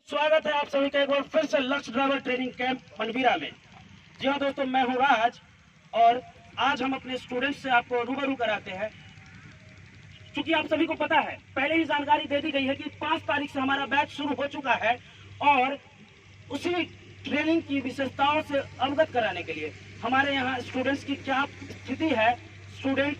स्वागत है आप सभी का एक बार फिर से लक्ष्य ड्राइवर ट्रेनिंग कैंप मनवीरा में। जी हाँ दोस्तों, मैं हूँ राज और आज हम अपने स्टूडेंट्स से आपको रूबरू कराते हैं। क्योंकि आप सभी को पता है, पहले ही जानकारी दे दी गई है कि 5 तारीख से हमारा बैच शुरू हो चुका है और उसी ट्रेनिंग की विशेषताओं से अवगत कराने के लिए हमारे यहाँ स्टूडेंट्स की क्या स्थिति है, स्टूडेंट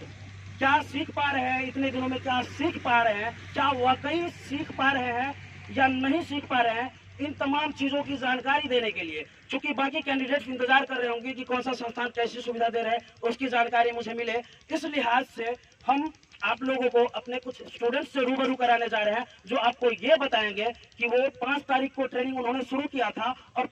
क्या सीख पा रहे हैं, इतने दिनों में क्या सीख पा रहे हैं, क्या वाकई सीख पा रहे हैं या नहीं सीख पा रहे हैं, इन तमाम चीजों की जानकारी देने के लिए, क्योंकि बाकी कैंडिडेट्स इंतजार कर रहे होंगे कि कौन सा संस्थान कैसी सुविधा दे रहे हैं, उसकी जानकारी मुझे मिले। इस लिहाज से हम आप लोगों को अपने कुछ स्टूडेंट्स से रूबरू कराने जा रहे हैं, जो आपको ये बताएंगे कि वो 5 तारीख को ट्रेनिंग उन्होंने शुरू किया था और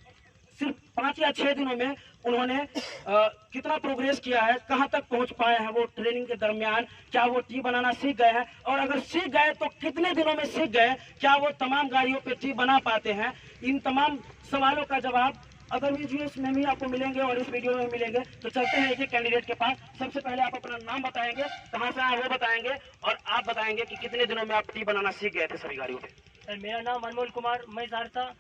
सिर्फ 5 या 6 दिनों में उन्होंने कितना प्रोग्रेस किया है, कहां तक पहुंच पाए हैं वो ट्रेनिंग के दरमियान, क्या वो टी बनाना सीख गए हैं और अगर सीख गए तो कितने दिनों में सीख गए, क्या वो तमाम गाड़ियों पे टी बना पाते हैं। इन तमाम सवालों का जवाब अदर वीडियोस में भी आपको मिलेंगे और इस वीडियो में मिलेंगे। तो चलते हैं एक कैंडिडेट के पास। सबसे पहले आप अपना नाम बताएंगे, कहाँ से आए वो बताएंगे और आप बताएंगे कि कितने दिनों में आप टी बनाना सीख गए थे सभी गाड़ियों पे। सर, मेरा नाम अनमोल कुमार, मैं सहरसा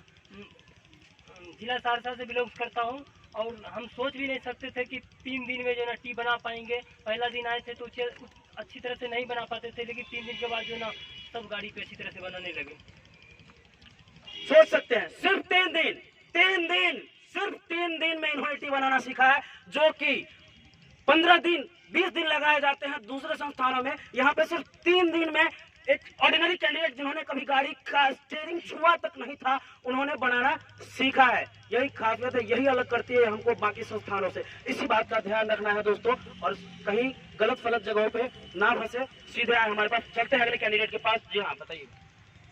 जिला सहरसा से बिलोंग करता हूं और हम सोच भी नहीं सकते थे कि 3 दिन में जो ना टी बना पाएंगे। पहला दिन आए थे तो अच्छी तरह से नहीं बना पाते थे, लेकिन 3 दिन के बाद जो ना सब गाड़ी को अच्छी तरह से बनाने लगे। सोच सकते हैं, सिर्फ 3 दिन सिर्फ 3 दिन में इन्होंने टी बनाना सीखा है, जो कि 15 दिन 20 दिन लगाए जाते हैं दूसरे संस्थानों में। यहाँ पे सिर्फ 3 दिन में एक ऑर्डिनरी कैंडिडेट जिन्होंने कभी गाड़ी का स्टीयरिंग छुआ तक नहीं था, उन्होंने बनाना सीखा है। यही खासियत है, यही अलग करती है हमको बाकी संस्थानों से। इसी बात का ध्यान रखना है दोस्तों, और कहीं गलत फलत जगहों पे ना फंसे, सीधे आए हमारे पास। चलते हैं अगले कैंडिडेट के पास। जी हाँ, बताइए।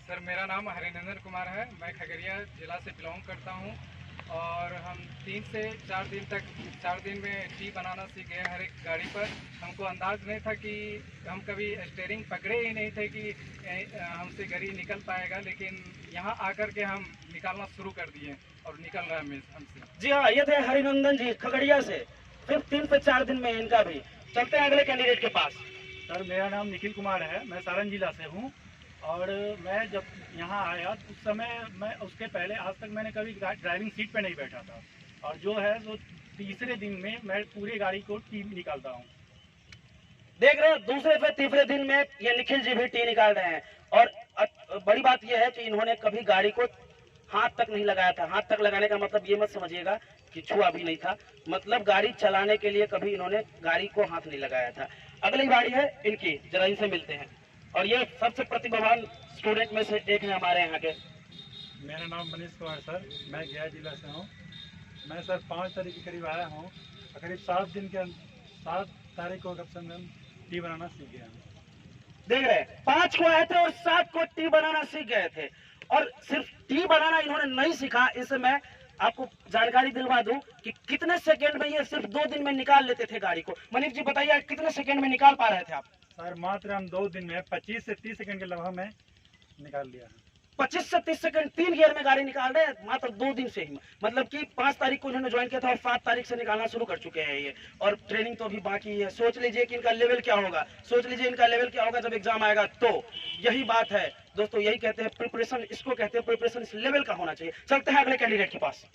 सर, मेरा नाम हरिनंदन कुमार है, मैं खगड़िया जिला से बिलोंग करता हूं और हम 3 से 4 दिन तक 4 दिन में टी बनाना सीख गए हर एक गाड़ी पर। हमको अंदाज नहीं था कि हम कभी स्टीयरिंग पकड़े ही नहीं थे कि हमसे गाड़ी निकल पाएगा, लेकिन यहाँ आकर के हम निकालना शुरू कर दिए और निकल रहा है हमसे। जी हाँ, ये थे हरिनंदन जी खगड़िया से, सिर्फ 3 से 4 दिन में इनका भी। चलते हैं अगले कैंडिडेट के पास। सर, मेरा नाम निखिल कुमार है, मैं सारण जिला से हूँ और मैं जब यहाँ आया उस समय मैं उसके पहले आज तक मैंने कभी ड्राइविंग सीट पे नहीं बैठा था और जो है वो तीसरे दिन में मैं पूरी गाड़ी को टी निकालता हूँ। देख रहे हैं, दूसरे से तीसरे दिन में ये निखिल जी भी टी निकाल रहे हैं और बड़ी बात यह है कि इन्होंने कभी गाड़ी को हाथ तक नहीं लगाया था। हाथ तक लगाने का मतलब ये मत समझिएगा कि छुआ भी नहीं था, मतलब गाड़ी चलाने के लिए कभी इन्होंने गाड़ी को हाथ नहीं लगाया था। अगली बारी है इनकी, जरा इनसे मिलते हैं। और ये सबसे प्रतिभावान स्टूडेंट में से एक है हमारे यहाँ के। मेरा नाम मनीष कुमार सर, मैं गया जिला से हूँ। मैं सर 5 तारीख के करीब आया हूँ, करीब 7 तारीख को कब से हम टी बनाना सीख गया। देख रहे हैं, 5 को आए थे और 7 को टी बनाना सीख गए थे। और सिर्फ टी बनाना इन्होंने नहीं सीखा, इससे मैं आपको जानकारी दिलवा दूं कि कितने सेकंड में ये सिर्फ 2 दिन में निकाल लेते थे गाड़ी को। मनीष जी बताइए, कितने सेकंड में निकाल पा रहे थे आप? सर, मात्र हम 2 दिन में 25 से 30 सेकंड के लगभग में निकाल लिया है। 25 से 30 सेकंड 3 गियर में गाड़ी निकाल रहे हैं मात्र 2 दिन से ही। मतलब कि 5 तारीख को इन्होंने ज्वाइन किया था और 7 तारीख से निकालना शुरू कर चुके हैं ये, और ट्रेनिंग तो अभी बाकी है। सोच लीजिए कि इनका लेवल क्या होगा, सोच लीजिए इनका लेवल क्या होगा जब एग्जाम आएगा। तो यही बात है दोस्तों, यही कहते हैं प्रिपरेशन, इसको कहते हैं प्रिपरेशन इस लेवल का होना चाहिए। चलते हैं अगले कैंडिडेट के पास।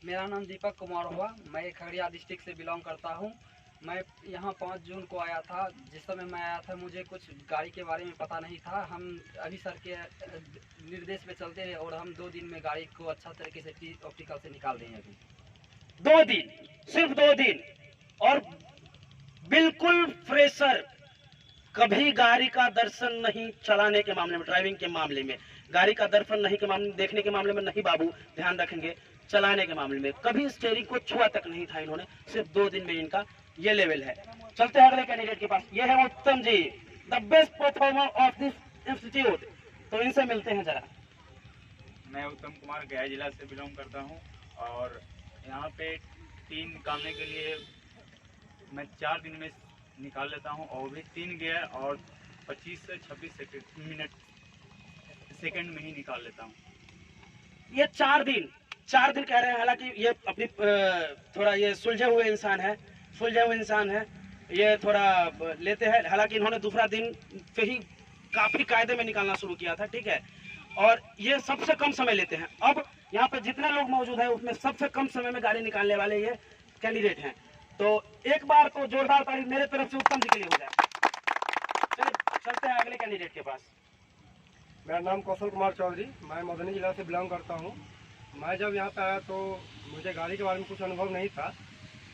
मेरा नाम दीपक कुमार हुआ, मैं खगड़िया डिस्ट्रिक्ट से बिलोंग करता हूं। मैं यहाँ 5 जून को आया था। जिस समय मैं आया था मुझे कुछ गाड़ी के बारे में पता नहीं था। हम अभी सर के निर्देश पे चलते रहे और हम 2 दिन में गाड़ी को अच्छा तरीके से टी ऑप्टिकल से निकाल रहे हैं। अभी 2 दिन, सिर्फ 2 दिन और बिल्कुल फ्रेशर। कभी गाड़ी का दर्शन नहीं चलाने के मामले में, ड्राइविंग के मामले में, गाड़ी का दर्शन नहीं के मामले में, देखने के मामले में नहीं बाबू, ध्यान रखेंगे। चलाने के मामले में कभी स्टीयरिंग को छुआ तक नहीं था इन्होंने, सिर्फ 2 दिन में इनका ये लेवल है। चलते हैं अगले कैंडिडेट के पास। ये है Uttam ji, the best performer of this institute. तो इनसे मिलते हैं जरा। मैं उत्तम कुमार गया जिला से बिलोंग करता हूं और यहाँ पे टी निकालने के लिए मैं 4 दिन में निकाल लेता हूं और भी 3 गियर और 25 से 26 सेकंड में ही निकाल लेता हूं। ये 4 दिन कह रहे हैं। हालांकि ये अपनी थोड़ा ये सुलझे हुए इंसान है, ये थोड़ा लेते हैं। हालांकि इन्होंने दूसरा दिन पे ही काफी कायदे में निकालना शुरू किया था, ठीक है। और ये सबसे कम समय लेते हैं। अब यहाँ पे जितने लोग मौजूद हैं उसमें सबसे कम समय में गाड़ी निकालने वाले ये कैंडिडेट हैं। तो एक बार तो जोरदार तारीफ मेरे तरफ से उत्तम जी के लिए हो जाए। चलिए चलते हैं अगले कैंडिडेट के पास। मेरा नाम कौशल कुमार चौधरी, मैं मधुबनी जिला से बिलोंग करता हूँ। मैं जब यहाँ पे आया तो मुझे गाड़ी के बारे में कुछ अनुभव नहीं था,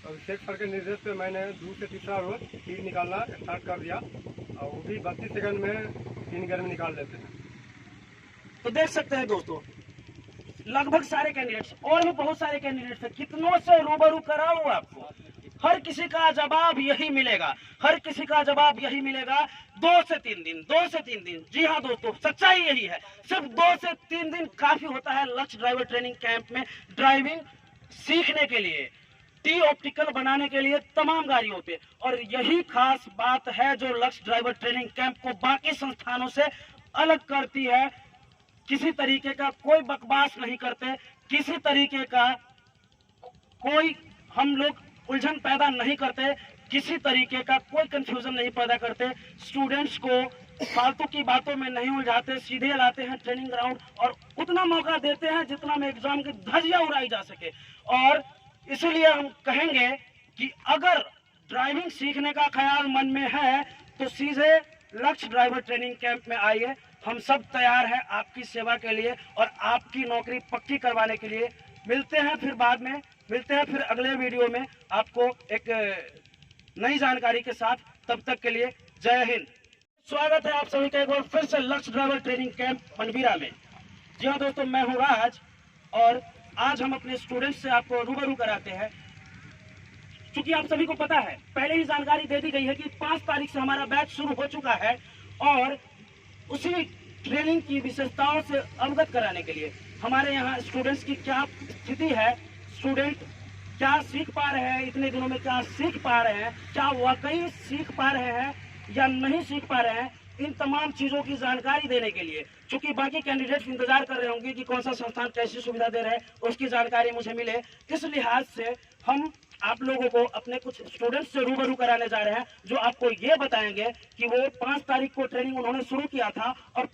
तो अभिषेक सर के निर्देश पे मैंने 2 से तीसरा रोज टी निकालना स्टार्ट कर दिया, और वो भी 32 सेकंड में 3 गियर में निकाल लेते हैं। तो देख सकते हैं दोस्तों, लगभग सारे कैंडिडेट्स और भी बहुत सारे कैंडिडेट्स हैं, कितनों से रूबरू कराऊं आपको, हर किसी का जवाब यही मिलेगा, हर किसी का जवाब यही मिलेगा। 2 से 3 दिन, 2 से 3 दिन। जी हाँ दोस्तों, सच्चाई यही है, सिर्फ 2 से 3 दिन काफी होता है लक्ष्य ड्राइवर ट्रेनिंग कैंप में ड्राइविंग सीखने के लिए, टी ऑप्टिकल बनाने के लिए तमाम गाड़ियों पे। और यही खास बात है जो लक्ष्य ड्राइवर ट्रेनिंग कैंप को बाकी संस्थानों से अलग करती है। किसी तरीके का कोई बकवास नहीं करते, किसी तरीके का कोई हम लोग उलझन पैदा नहीं करते, किसी तरीके का कोई कंफ्यूजन नहीं पैदा करते, स्टूडेंट्स को फालतू की बातों में नहीं उलझाते, सीधे लाते हैं ट्रेनिंग ग्राउंड और उतना मौका देते हैं जितना में एग्जाम की धज्जियां उड़ाई जा सके। और इसीलिए हम कहेंगे कि अगर ड्राइविंग सीखने का ख्याल मन में है तो सीधे लक्ष्य ड्राइवर ट्रेनिंग कैंप में आइए। हम सब तैयार हैं आपकी सेवा के लिए और आपकी नौकरी पक्की करवाने के लिए। मिलते हैं फिर बाद में, मिलते हैं फिर अगले वीडियो में आपको एक नई जानकारी के साथ। तब तक के लिए जय हिंद। स्वागत है आप सभी का एक बार फिर से लक्ष्य ड्राइवर ट्रेनिंग कैंप मनवीरा में। जी हाँ दोस्तों, मैं हूँ राज और आज हम अपने स्टूडेंट्स से आपको रूबरू कराते हैं। क्योंकि आप सभी को पता है, पहले ही जानकारी दे दी गई है कि 5 तारीख से हमारा बैच शुरू हो चुका है और उसी ट्रेनिंग की विशेषताओं से अवगत कराने के लिए हमारे यहाँ स्टूडेंट्स की क्या स्थिति है, स्टूडेंट क्या सीख पा रहे हैं, इतने दिनों में क्या सीख पा रहे हैं, क्या वाकई सीख पा रहे हैं या नहीं सीख पा रहे हैं, इन तमाम चीज़ों की जानकारी देने के लिए। चूंकि बाकी कैंडिडेट्स इंतजार कर रहे होंगे कि कौन सा संस्थान कैसी सुविधा दे रहे हैं, उसकी जानकारी मुझे मिले, इस लिहाज से हम आप लोगों को अपने कुछ स्टूडेंट्स से रूबरू कराने जा रहे हैं जो आपको ये बताएंगे कि वो 5 तारीख को ट्रेनिंग उन्होंने शुरू किया था और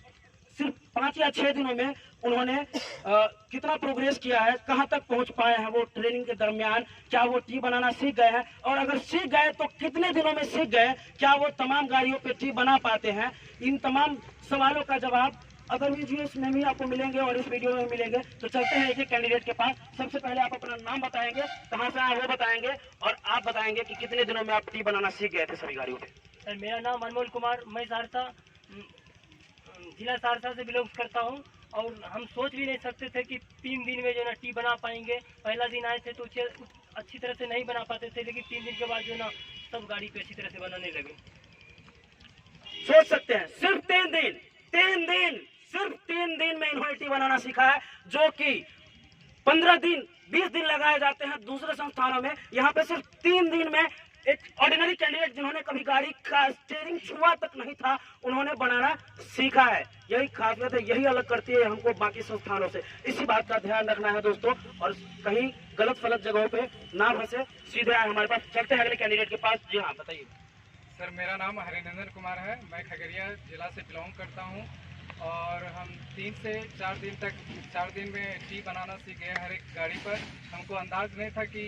सिर्फ 5 या 6 दिनों में उन्होंने कितना प्रोग्रेस किया है, कहां तक पहुंच पाए हैं वो ट्रेनिंग के दरमियान, क्या वो टी बनाना सीख गए हैं और अगर सीख गए तो कितने दिनों में सीख गए, क्या वो तमाम गाड़ियों पे टी बना पाते हैं। इन तमाम सवालों का जवाब अदर वीडियोस में भी आपको मिलेंगे और इस वीडियो में मिलेंगे। तो चलते हैं एक एक कैंडिडेट के पास। सबसे पहले आप अपना नाम बताएंगे, कहाँ से आए वो बताएंगे और आप बताएंगे कि कितने दिनों में आप टी बनाना सीख गए थे सभी गाड़ियों पे। सर मेरा नाम अनमोल कुमार, मैं सहरसा जिला सहरसा से बिलोंग करता हूं और हम सोच भी नहीं सकते थे कि 3 दिन में जो ना टी बना पाएंगे। पहला दिन आए थे तो अच्छी तरह से नहीं बना पाते थे, लेकिन 3 दिन के बाद जो ना सब गाड़ी को अच्छी तरह से बनाने लगे। सोच सकते हैं, सिर्फ 3 दिन, 3 दिन, सिर्फ 3 दिन में इन्होंने टी बनाना सीखा है, जो कि 15 दिन 20 दिन लगाए जाते हैं दूसरे संस्थानों में। यहाँ पे सिर्फ 3 दिन में एक ऑर्डिनरी कैंडिडेट जिन्होंने कभी गाड़ी का स्टीयरिंग छुआ तक नहीं था, उन्होंने बनाना सीखा है। यही खासियत है, यही अलग करती है हमको बाकी संस्थानों से। इसी बात का ध्यान रखना है दोस्तों और कहीं गलत फलत जगहों पे ना फंसे, सीधे आए हमारे पास। चलते हैं अगले कैंडिडेट के पास। जी हाँ बताइए। सर मेरा नाम हरिनंदन कुमार है, मैं खगड़िया जिला से बिलोंग करता हूँ और हम 3 से 4 दिन तक 4 दिन में टी बनाना सीख गए हर एक गाड़ी पर। हमको अंदाज नहीं था कि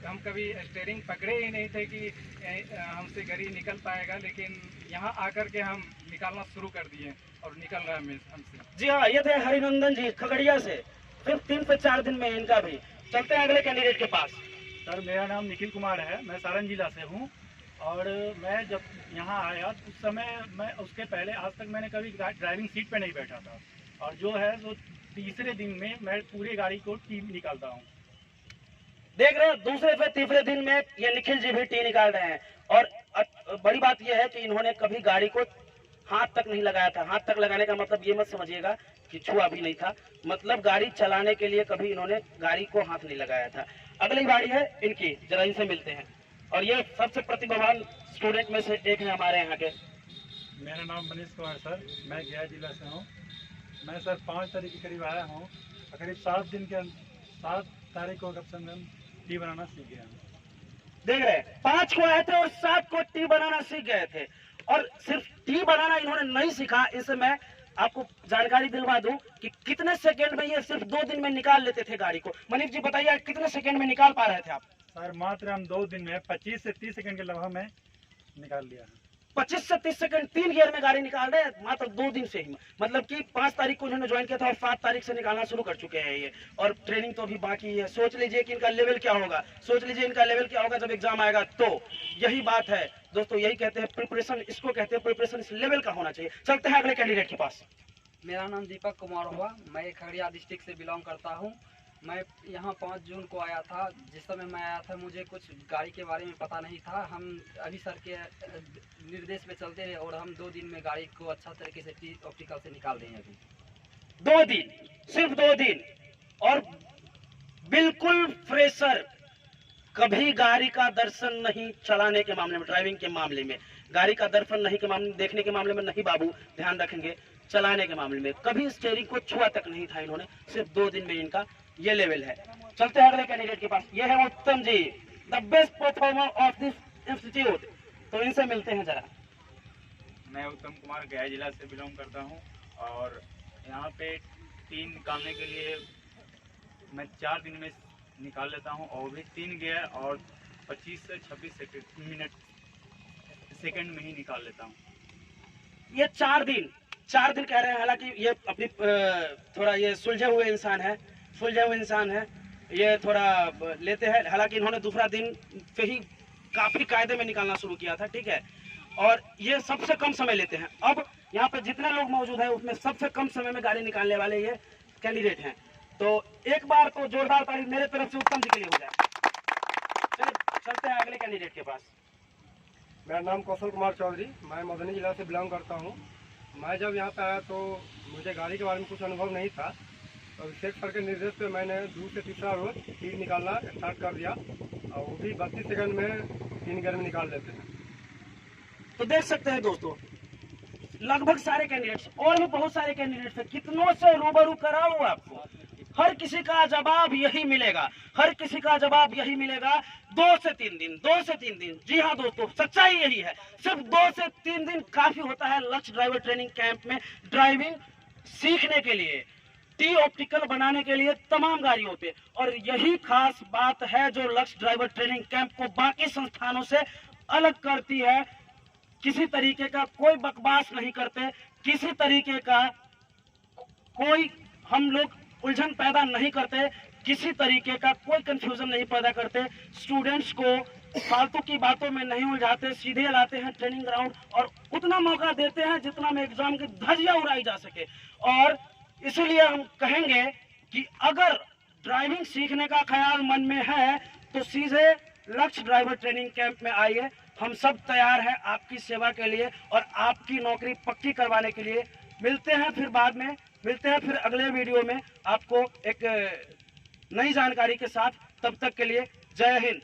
हम कभी स्टीयरिंग पकड़े ही नहीं थे कि हमसे गाड़ी निकल पाएगा, लेकिन यहाँ आकर के हम निकालना शुरू कर दिए और निकल रहा है हमसे। जी हाँ, ये थे हरिनंदन जी खगड़िया से, सिर्फ 3 से 4 दिन में इनका भी। चलते हैं अगले कैंडिडेट के पास। सर मेरा नाम निखिल कुमार है, मैं सारण जिला से हूँ और मैं जब यहाँ आया उस समय मैं उसके पहले आज तक मैंने कभी ड्राइविंग सीट पे नहीं बैठा था और जो है वो तीसरे दिन में मैं पूरी गाड़ी को टी निकालता हूँ। देख रहे हैं, दूसरे से तीसरे दिन में ये निखिल जी भी टी निकाल रहे हैं और बड़ी बात यह है कि इन्होंने कभी गाड़ी को हाथ तक नहीं लगाया था। हाथ तक लगाने का मतलब ये मत समझिएगा कि छुआ भी नहीं था, मतलब गाड़ी चलाने के लिए कभी इन्होंने गाड़ी को हाथ नहीं लगाया था। अगली गाड़ी है इनकी, जरा इनसे मिलते हैं और ये सबसे प्रतिभावान स्टूडेंट में से एक है हमारे यहाँ के। मेरा नाम मनीष कुमार सर, मैं गया जिला से हूँ। मैं सर 5 तारीख के करीब आया हूँ, करीब 7 तारीख को कब से हम टी बनाना सीख गया। देख रहे हैं, 5 को आए थे और 7 को टी बनाना सीख गए थे और सिर्फ टी बनाना इन्होंने नहीं सीखा, इसमें आपको जानकारी दिलवा दूं कि कितने सेकंड में ये सिर्फ 2 दिन में निकाल लेते थे गाड़ी को। मनीष जी बताइए कितने सेकंड में निकाल पा रहे थे आप? सर मात्र हम 2 दिन में 25 से 30 सेकंड के लगभग में निकाल लिया है। 25 से 30 सेकंड 3 गियर में गाड़ी निकाल रहे हैं मात्र 2 दिन से ही। मतलब कि 5 तारीख को उन्होंने ज्वाइन किया था और 7 तारीख से निकालना शुरू कर चुके हैं ये, और ट्रेनिंग तो अभी बाकी है। सोच लीजिए कि इनका लेवल क्या होगा, सोच लीजिए इनका लेवल क्या होगा जब एग्जाम आएगा। तो यही बात है दोस्तों, यही कहते हैं प्रिपरेशन, इसको कहते हैं प्रिपरेशन इस लेवल का होना चाहिए। चलते हैं अगले कैंडिडेट के पास। मेरा नाम दीपक कुमार हुआ, मैं खगड़िया डिस्ट्रिक्ट से बिलोंग करता हूँ। मैं यहाँ 5 जून को आया था। जिस समय मैं आया था मुझे कुछ गाड़ी के बारे में पता नहीं था। हम अभी सर के निर्देश पे चलते रहे और हम 2 दिन में गाड़ी को अच्छा तरीके से टी ऑप्टिकल से निकाल देंगे। अभी 2 दिन, सिर्फ 2 दिन, और बिल्कुल फ्रेशर। कभी गाड़ी का दर्शन नहीं चलाने के मामले में, ड्राइविंग के मामले में, गाड़ी का दर्शन नहीं के मामले में, देखने के मामले में नहीं बाबू, ध्यान रखेंगे। चलाने के मामले में कभी स्टीयरिंग को छुआ तक नहीं था इन्होंने। सिर्फ 2 दिन में इनका ये लेवल है। चलते हैं अगले कैंडिडेट के पास। ये है Uttam ji, the best performer of this institute. तो इनसे मिलते हैं जरा। मैं उत्तम कुमार गया जिला से बिलोंग करता हूँ और यहाँ पे 3 निकालने के लिए मैं 4 दिन में निकाल लेता हूँ, और भी 3 गियर और 25 से 26 सेकंड में ही निकाल लेता हूँ। ये 4 दिन कह रहे हैं। हालांकि ये अपनी थोड़ा ये सुलझे हुए इंसान है, ये थोड़ा लेते हैं। हालांकि इन्होंने दूसरा दिन पे ही काफी कायदे में निकालना शुरू किया था, ठीक है। और ये सबसे कम समय लेते हैं। अब यहाँ पे जितने लोग मौजूद हैं उसमें सबसे कम समय में गाड़ी निकालने वाले ये कैंडिडेट हैं। तो एक बार तो जोरदार तारीफ मेरे तरफ से उत्तम जी के लिए हो जाए। चलते हैं अगले कैंडिडेट के पास। मेरा नाम कौशल कुमार चौधरी, मैं मधुबनी जिला से बिलोंग करता हूँ। मैं जब यहाँ पे आया तो मुझे गाड़ी के बारे में कुछ अनुभव नहीं था, तो अभिषेक सर के निर्देश पे मैंने 2 से तीसरा रोज टी निकालना स्टार्ट कर दिया, और वो भी 32 सेकंड में 3 गियर में निकाल लेते हैं। तो देख सकते हैं दोस्तों, लगभग सारे कैंडिडेट्स और भी बहुत सारे कैंडिडेट्स हैं। कितनों से रूबरू कराऊं आपको, हर किसी का जवाब यही मिलेगा, हर किसी का जवाब यही मिलेगा। 2 से 3 दिन, 2 से 3 दिन। जी हाँ दोस्तों, सच्चाई यही है। सिर्फ 2 से 3 दिन काफी होता है लक्ष्य ड्राइवर ट्रेनिंग कैंप में ड्राइविंग सीखने के लिए, टी ऑप्टिकल बनाने के लिए तमाम गाड़ियों पे। और यही खास बात है जो लक्ष्य ड्राइवर ट्रेनिंग कैंप को बाकी संस्थानों से अलग करती है। किसी तरीके का कोई बकवास नहीं करते, किसी तरीके का कोई हम लोग उलझन पैदा नहीं करते, किसी तरीके का कोई कंफ्यूजन नहीं पैदा करते, स्टूडेंट्स को फालतू की बातों में नहीं उलझाते, सीधे लाते हैं ट्रेनिंग ग्राउंड और उतना मौका देते हैं जितना में एग्जाम की धज्जियां उड़ाई जा सके। और इसीलिए हम कहेंगे कि अगर ड्राइविंग सीखने का ख्याल मन में है तो सीधे लक्ष्य ड्राइवर ट्रेनिंग कैंप में आइए। हम सब तैयार हैं आपकी सेवा के लिए और आपकी नौकरी पक्की करवाने के लिए। मिलते हैं फिर अगले वीडियो में आपको एक नई जानकारी के साथ। तब तक के लिए जय हिंद।